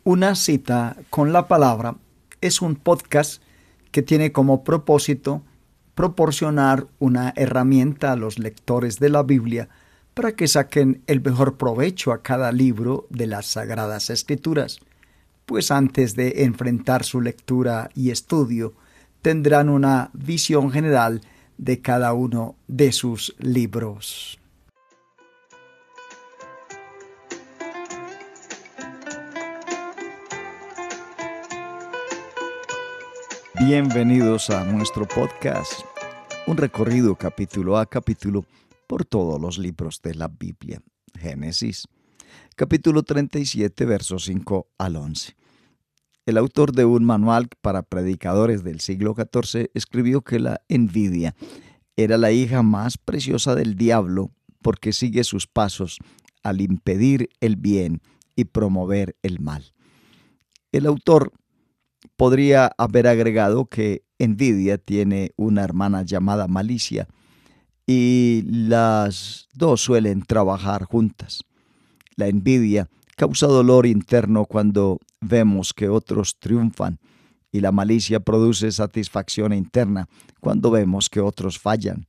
Una cita con la palabra es un podcast que tiene como propósito proporcionar una herramienta a los lectores de la Biblia para que saquen el mejor provecho a cada libro de las Sagradas Escrituras, pues antes de enfrentar su lectura y estudio tendrán una visión general de cada uno de sus libros. Bienvenidos a nuestro podcast, un recorrido capítulo a capítulo por todos los libros de la Biblia. Génesis, capítulo 37, versos 5 al 11. El autor de un manual para predicadores del siglo XIV escribió que la envidia era la hija más preciosa del diablo porque sigue sus pasos al impedir el bien y promover el mal. El autor podría haber agregado que envidia tiene una hermana llamada malicia y las dos suelen trabajar juntas. La envidia causa dolor interno cuando vemos que otros triunfan y la malicia produce satisfacción interna cuando vemos que otros fallan.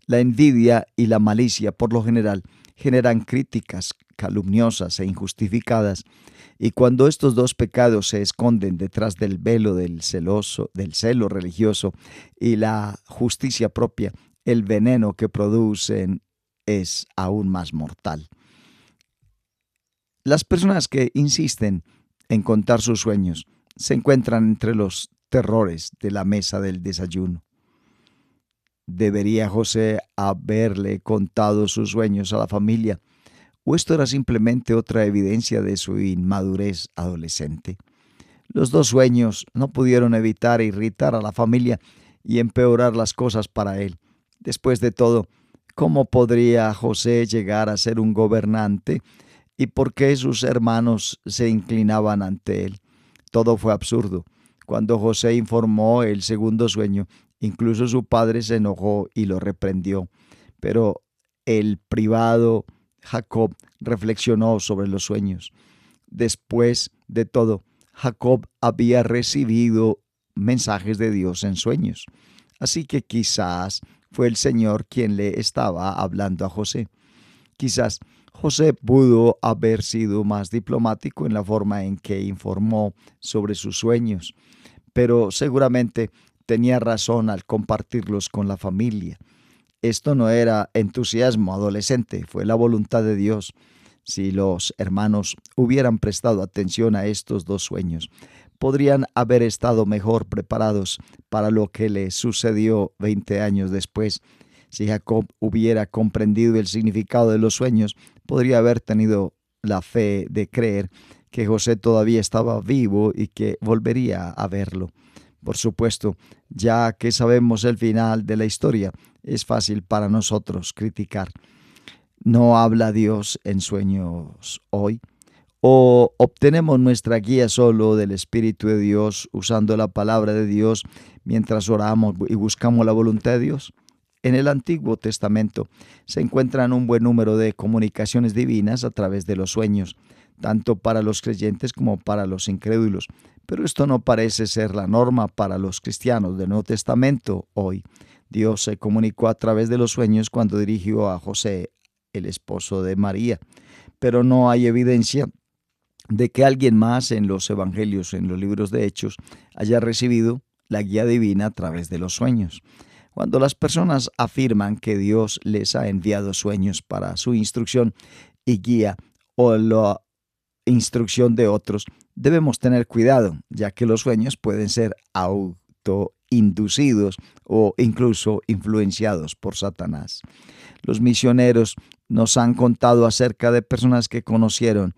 La envidia y la malicia por lo general generan críticas calumniosas e injustificadas, y cuando estos dos pecados se esconden detrás del velo del celo religioso y la justicia propia, el veneno que producen es aún más mortal. Las personas que insisten en contar sus sueños se encuentran entre los terrores de la mesa del desayuno. ¿Debería José haberle contado sus sueños a la familia? ¿O esto era simplemente otra evidencia de su inmadurez adolescente? Los dos sueños no pudieron evitar irritar a la familia y empeorar las cosas para él. Después de todo, ¿cómo podría José llegar a ser un gobernante? ¿Y por qué sus hermanos se inclinaban ante él? Todo fue absurdo. Cuando José informó el segundo sueño, incluso su padre se enojó y lo reprendió. Pero el privado Jacob reflexionó sobre los sueños. Después de todo, Jacob había recibido mensajes de Dios en sueños. Así que quizás fue el Señor quien le estaba hablando a José. Quizás José pudo haber sido más diplomático en la forma en que informó sobre sus sueños, pero seguramente tenía razón al compartirlos con la familia. Esto no era entusiasmo adolescente, fue la voluntad de Dios. Si los hermanos hubieran prestado atención a estos dos sueños, podrían haber estado mejor preparados para lo que le sucedió 20 años después. Si Jacob hubiera comprendido el significado de los sueños, podría haber tenido la fe de creer que José todavía estaba vivo y que volvería a verlo. Por supuesto, ya que sabemos el final de la historia, es fácil para nosotros criticar. ¿No habla Dios en sueños hoy? ¿O obtenemos nuestra guía solo del Espíritu de Dios usando la palabra de Dios mientras oramos y buscamos la voluntad de Dios? En el Antiguo Testamento se encuentran un buen número de comunicaciones divinas a través de los sueños, tanto para los creyentes como para los incrédulos. Pero esto no parece ser la norma para los cristianos del Nuevo Testamento hoy. Dios se comunicó a través de los sueños cuando dirigió a José, el esposo de María, pero no hay evidencia de que alguien más en los evangelios, en los libros de Hechos, haya recibido la guía divina a través de los sueños. Cuando las personas afirman que Dios les ha enviado sueños para su instrucción y guía o la instrucción de otros, debemos tener cuidado, ya que los sueños pueden ser autoinducidos o incluso influenciados por Satanás. Los misioneros nos han contado acerca de personas que conocieron,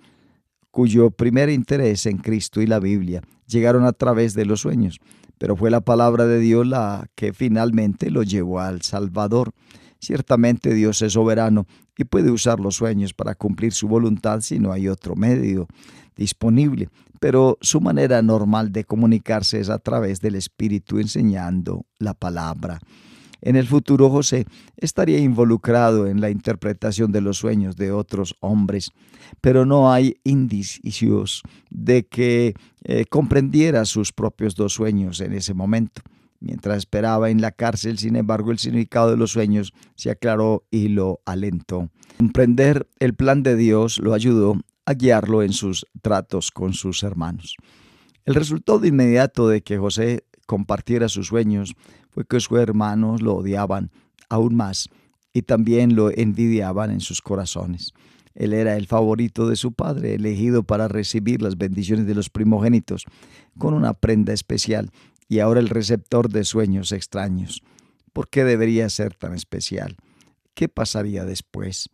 cuyo primer interés en Cristo y la Biblia llegaron a través de los sueños, pero fue la palabra de Dios la que finalmente lo llevó al Salvador. Ciertamente Dios es soberano y puede usar los sueños para cumplir su voluntad si no hay otro medio disponible, pero su manera normal de comunicarse es a través del Espíritu enseñando la palabra. En el futuro José estaría involucrado en la interpretación de los sueños de otros hombres, pero no hay indicios de que comprendiera sus propios dos sueños en ese momento. Mientras esperaba en la cárcel, sin embargo, el significado de los sueños se aclaró y lo alentó. Comprender el plan de Dios lo ayudó a guiarlo en sus tratos con sus hermanos. El resultado inmediato de que José compartiera sus sueños fue que sus hermanos lo odiaban aún más y también lo envidiaban en sus corazones. Él era el favorito de su padre, elegido para recibir las bendiciones de los primogénitos, con una prenda especial, y ahora el receptor de sueños extraños. ¿Por qué debería ser tan especial? ¿Qué pasaría después?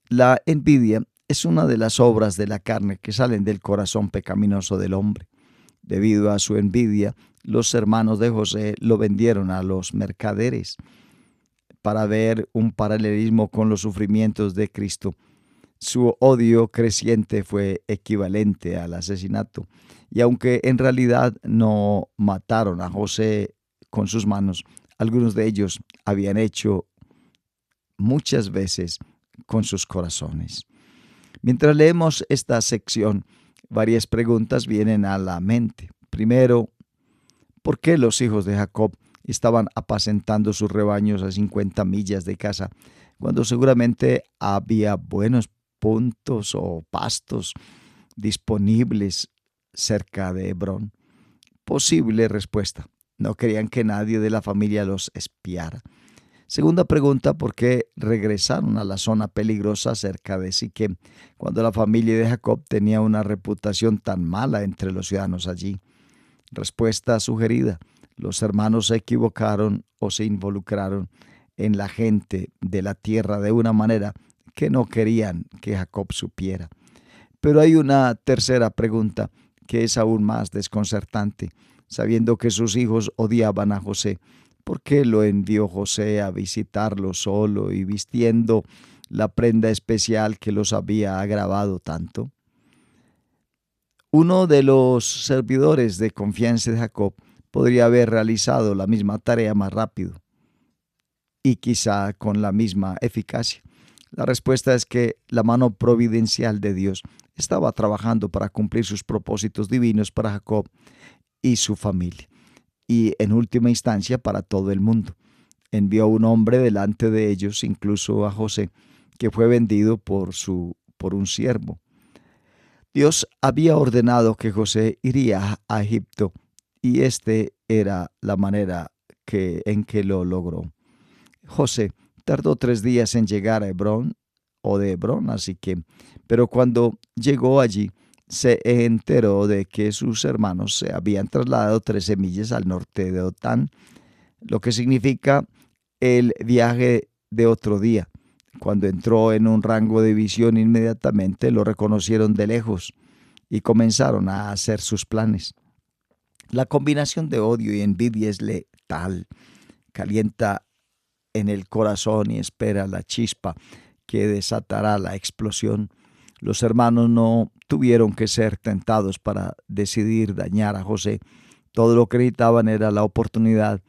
La envidia es una de las obras de la carne que salen del corazón pecaminoso del hombre. Debido a su envidia, los hermanos de José lo vendieron a los mercaderes. Para ver un paralelismo con los sufrimientos de Cristo, su odio creciente fue equivalente al asesinato. Y aunque en realidad no mataron a José con sus manos, algunos de ellos habían hecho muchas veces con sus corazones. Mientras leemos esta sección, varias preguntas vienen a la mente. Primero, ¿por qué los hijos de Jacob estaban apacentando sus rebaños a 50 millas de casa, cuando seguramente había buenos puntos o pastos disponibles cerca de Hebrón? Posible respuesta: no querían que nadie de la familia los espiara. Segunda pregunta: ¿por qué regresaron a la zona peligrosa cerca de Siquem, cuando la familia de Jacob tenía una reputación tan mala entre los ciudadanos allí? Respuesta sugerida: los hermanos se equivocaron o se involucraron en la gente de la tierra de una manera que no querían que Jacob supiera. Pero hay una tercera pregunta que es aún más desconcertante. Sabiendo que sus hijos odiaban a José, ¿por qué lo envió José a visitarlo solo y vistiendo la prenda especial que los había agravado tanto? Uno de los servidores de confianza de Jacob podría haber realizado la misma tarea más rápido y quizá con la misma eficacia. La respuesta es que la mano providencial de Dios estaba trabajando para cumplir sus propósitos divinos para Jacob y su familia, y en última instancia para todo el mundo. Envió un hombre delante de ellos, incluso a José, que fue vendido por un siervo. Dios había ordenado que José iría a Egipto, y este era la manera en que lo logró. José tardó 3 días en llegar a Hebrón, o de Hebrón, así que, pero cuando llegó allí, se enteró de que sus hermanos se habían trasladado 13 millas al norte de Dotán, lo que significa el viaje de otro día. Cuando entró en un rango de visión, inmediatamente lo reconocieron de lejos y comenzaron a hacer sus planes. La combinación de odio y envidia es letal. Calienta en el corazón y espera la chispa que desatará la explosión. Los hermanos no tuvieron que ser tentados para decidir dañar a José. Todo lo que necesitaban era la oportunidad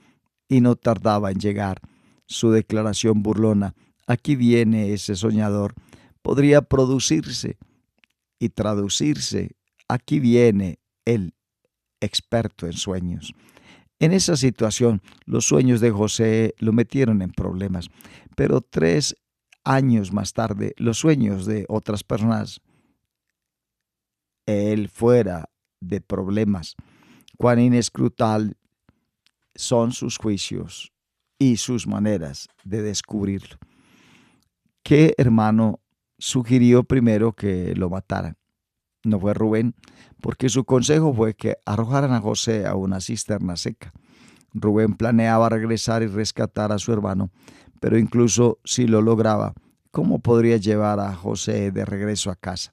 y no tardaba en llegar. Su declaración burlona: aquí viene ese soñador, podría producirse y traducirse: aquí viene el experto en sueños. En esa situación, los sueños de José lo metieron en problemas, pero 3 años más tarde, los sueños de otras personas, él fuera de problemas. Cuán inescrutables son sus juicios y sus maneras de descubrirlo. ¿Qué hermano sugirió primero que lo mataran? No fue Rubén, porque su consejo fue que arrojaran a José a una cisterna seca. Rubén planeaba regresar y rescatar a su hermano, pero incluso si lo lograba, ¿cómo podría llevar a José de regreso a casa?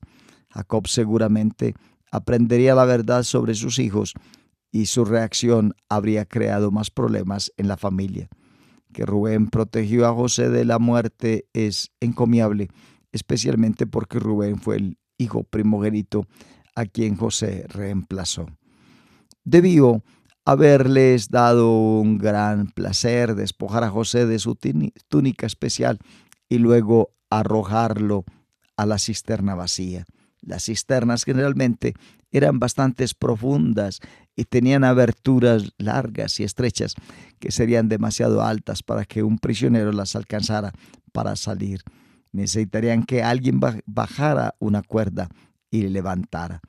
Jacob seguramente aprendería la verdad sobre sus hijos y su reacción habría creado más problemas en la familia. Que Rubén protegió a José de la muerte es encomiable, especialmente porque Rubén fue el hijo primogénito a quien José reemplazó. Debido haberles dado un gran placer despojar a José de su túnica especial y luego arrojarlo a la cisterna vacía. Las cisternas generalmente eran bastante profundas y tenían aberturas largas y estrechas que serían demasiado altas para que un prisionero las alcanzara para salir. Necesitarían que alguien bajara una cuerda y levantara.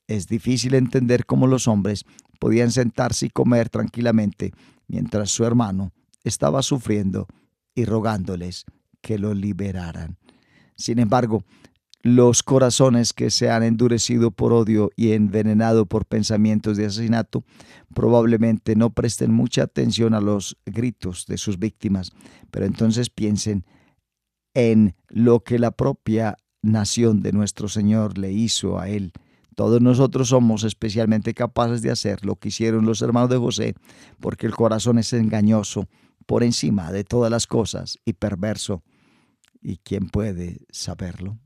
Es difícil entender cómo los hombres podían sentarse y comer tranquilamente mientras su hermano estaba sufriendo y rogándoles que lo liberaran. Sin embargo, los corazones que se han endurecido por odio y envenenado por pensamientos de asesinato probablemente no presten mucha atención a los gritos de sus víctimas, pero entonces piensen en lo que la propia nación de nuestro Señor le hizo a él. Todos nosotros somos especialmente capaces de hacer lo que hicieron los hermanos de José, porque el corazón es engañoso por encima de todas las cosas y perverso. ¿Y quién puede saberlo?